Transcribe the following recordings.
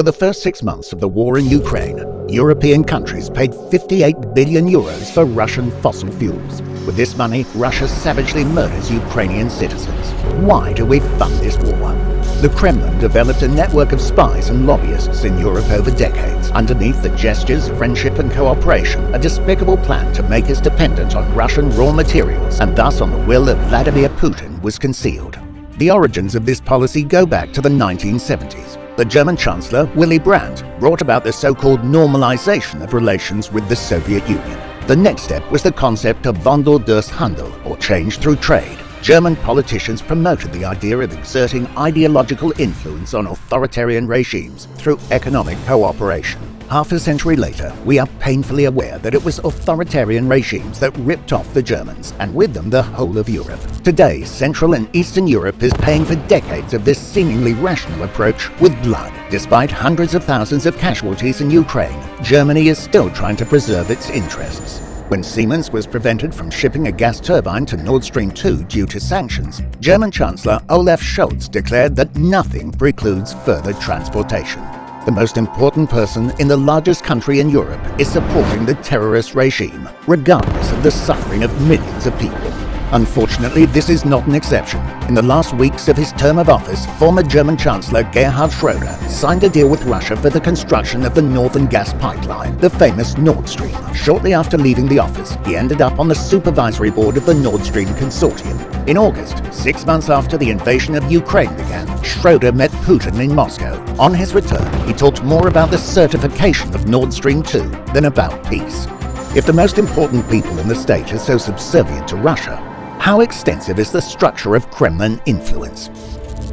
For the first 6 months of the war in Ukraine, European countries paid 58 billion euros for Russian fossil fuels. With this money, Russia savagely murders Ukrainian citizens. Why do we fund this war? The Kremlin developed a network of spies and lobbyists in Europe over decades. Underneath the gestures of friendship and cooperation, a despicable plan to make us dependent on Russian raw materials and thus on the will of Vladimir Putin was concealed. The origins of this policy go back to the 1970s. The German Chancellor Willy Brandt brought about the so-called normalization of relations with the Soviet Union. The next step was the concept of Wandel Durch Handel, or change through trade. German politicians promoted the idea of exerting ideological influence on authoritarian regimes through economic cooperation. Half a century later, we are painfully aware that it was authoritarian regimes that ripped off the Germans, and with them the whole of Europe. Today, Central and Eastern Europe is paying for decades of this seemingly rational approach with blood. Despite hundreds of thousands of casualties in Ukraine, Germany is still trying to preserve its interests. When Siemens was prevented from shipping a gas turbine to Nord Stream 2 due to sanctions, German Chancellor Olaf Scholz declared that nothing precludes further transportation. The most important person in the largest country in Europe is supporting the terrorist regime, regardless of the suffering of millions of people. Unfortunately, this is not an exception. In the last weeks of his term of office, former German Chancellor Gerhard Schröder signed a deal with Russia for the construction of the northern gas pipeline, the famous Nord Stream. Shortly after leaving the office, he ended up on the supervisory board of the Nord Stream consortium. In August, 6 months after the invasion of Ukraine began, Schröder met Putin in Moscow. On his return, he talked more about the certification of Nord Stream 2 than about peace. If the most important people in the state are so subservient to Russia, how extensive is the structure of Kremlin influence?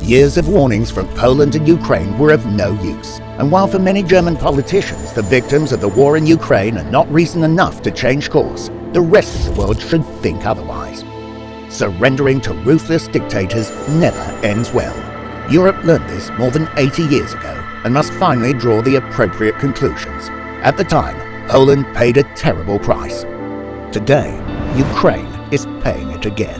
Years of warnings from Poland and Ukraine were of no use. And while for many German politicians the victims of the war in Ukraine are not reason enough to change course, the rest of the world should think otherwise. Surrendering to ruthless dictators never ends well. Europe learned this more than 80 years ago and must finally draw the appropriate conclusions. At the time, Poland paid a terrible price. Today, Ukraine is paying it again.